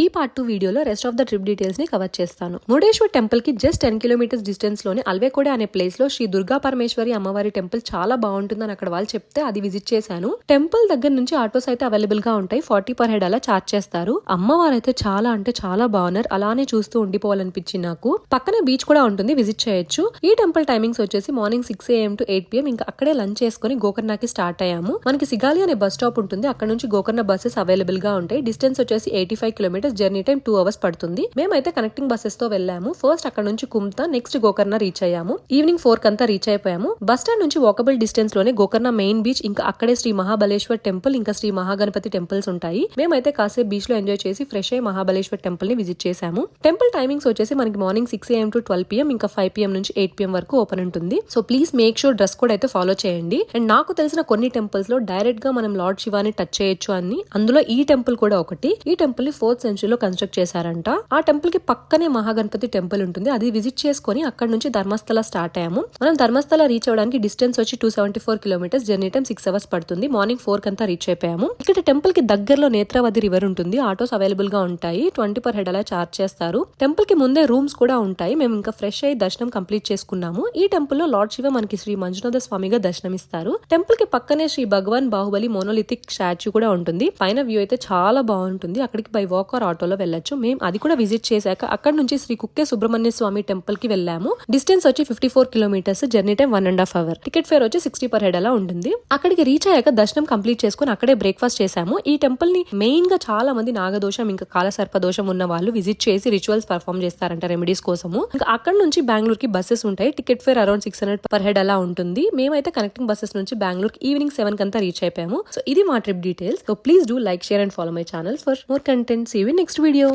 ఈ పార్ట్ 2 వీడియోలో rest of the trip details ని కవర్ చేస్తాను. మురుడేశ్వర్ టెంపుల్ కి జస్ట్ 10 కిలోమీటర్స్ డిస్టెన్స్ లోనే అల్వేకోడే అనే ప్లేస్ లో శ్రీ దుర్గా పరమేశ్వరి అమ్మవారి టెంపుల్ చాలా బాగుంటుందని అక్కడ వాళ్ళు చెప్తే అది విజిట్ చేశాను. టెంపుల్ దగ్గర నుంచి ఆటోస్ అయితే అవైలబుల్ గా ఉంటాయి. 40 per head అలా చార్జ్ చేస్తారు. అమ్మవారు అయితే చాలా అంటే చాలా బాగున్నారు. అలానే చూస్తూ ఉండిపోవాలనిపించింది నాకు. పక్కనే బీచ్ కూడా ఉంటుంది, విజిట్ చేయొచ్చు. ఈ టెంపుల్ టైమింగ్స్ వచ్చేసి మార్నింగ్ 6 AM to 8 PM. ఇంకా అక్కడే లంచ్ చేసుకుని గోకర్ణకి స్టార్ట్ అయ్యాము. మనకి సిగాలి అనే బస్ స్టాప్ ఉంటుంది, అక్కడ నుంచి గోకర్ణ బస్సెస్ అవైలబుల్ గా ఉంటాయి. డిస్టెన్స్ వచ్చేసి 85 కిలోమీటర్స్. జర్నీ టైం 2 hours పడుతుంది. మేమైతే కనెక్టింగ్ బస్సెస్ తో వెళ్ళాము. ఫస్ట్ అక్కడ నుంచి కుమ్తా, నెక్స్ట్ గోకర్ణ రీచ్ అయ్యాము. ఈవినింగ్ 4 కంతా రీచ్ అయిపోయాము. బస్ స్టాండ్ నుంచి వాకబుల్ డిస్టెన్స్ లోనే గోకర్ణ మెయిన్ బీచ్, ఇంకా అక్కడే శ్రీ మహాబలేశ్వర్ టెంపుల్, ఇంకా శ్రీ మహాగణపతి టెంపుల్స్ ఉంటాయి. మేమైతే కాసేపు బీచ్ లో ఎంజాయ్ చేసి ఫ్రెష్ అయ్యి మహాబలేశ్వర్ టెంపుల్ ని విజిట్ చేశాము. టెంపుల్ టైమింగ్స్ వచ్చేసి మనకి మార్నింగ్ 6 AM to 12 PM, ఇంకా 5 PM నుంచి 8 PM వరకు ఓపెన్ ఉంటుంది. So please make sure dress code అయితే ఫాలో చేయండి. అండ్ నాకు తెలిసిన కొన్ని టెంపుల్స్ లో డైరెక్ట్ గా మనం లార్డ్ శివాని టచ్ చేయొచ్చు అని, అందులో ఈ టెంపుల్ కూడా ఒకటి. ఈ టెంపుల్ ని 4th centuryలో కన్స్ట్రక్ట్ చేశారంట. ఆ టెంపుల్ కి పక్కనే మహాగణపతి టెంపుల్ ఉంటుంది. అది విజిట్ చేసుకుని అక్కడ నుంచి ధర్మస్థల స్టార్ట్ అయ్యాము. మనం ధర్మస్థల రీచ్ అవడానికి డిస్టెన్స్ వచ్చి 274 కిలోమీటర్స్. జర్నీ టైం 6 hours పడుతుంది. మార్నింగ్ 4 కంతా రీచ్ అయిపోయాము. ఇక్కడ టెంపుల్ కి దగ్గరలో నేత్రావతి రివర్ ఉంటుంది. ఆటోస్ అవైలబుల్ గా ఉంటాయి. 20 per head అలా చార్జ్ చేస్తారు. టెంపుల్ కి ముందే రూమ్స్ కూడా ఉంటాయి. మేము ఇంకా ఫ్రెష్ అయ్యి దర్శనం కంప్లీట్ చేసుకున్నాము. ఈ టెంపుల్ లో లార్డ్ శివ మనకి శ్రీ మంజునాథ స్వామిగా దర్శనమిస్తారు. టెంపుల్ కి పక్కనే శ్రీ భగవాన్ బాహుబలి మోనోలిథిక్ స్టాచ్యూ కూడా ఉంటుంది. పైన వ్యూ అయితే చాలా బాగుంటుంది. అక్కడికి బై వాక్ ఆర్ ఆటోలో వెళ్ళొచ్చు. మేము అది కూడా విజిట్ చేశాక అక్కడ నుంచి శ్రీ కుక్కే సుబ్రహ్మణ్య స్వామి టెంపుల్ కి వెళ్ళాము. డిస్టెన్స్ వచ్చి 54 kilometres. Journey time 1.5 hours. Ticket fair వచ్చి 60 per head అలా ఉంటుంది. అక్కడికి రీచ్ అయ్యాక దర్శనం కంప్లీట్ చేసుకుని అక్కడే బ్రేక్ఫాస్ట్ చేశాము. ఈ టెంపుల్ ని మెయిన్ గా చాలా మంది నాగదోషం ఇంకా కాలసర్ప దోషం ఉన్న వాళ్ళు విజిట్ చేసి రిచువల్స్ పర్ఫామ్ చేస్తారంట, రెమెడీస్ కోసము. ఇంకా అక్కడ నుంచి బెంగళూరు కి బస్సెస్ ఉంటాయి. Ticket fair around 600 per head అలా ఉంటుంది. మేమైతే కనెక్టింగ్ బస్సెస్ నుంచి బెంగళూరు ఈవినింగ్ 7 కంతా రీచ్ అయిపోయాము. సో ఇది మా trip details. So please do like, share and follow my channel for more content. See you in next video.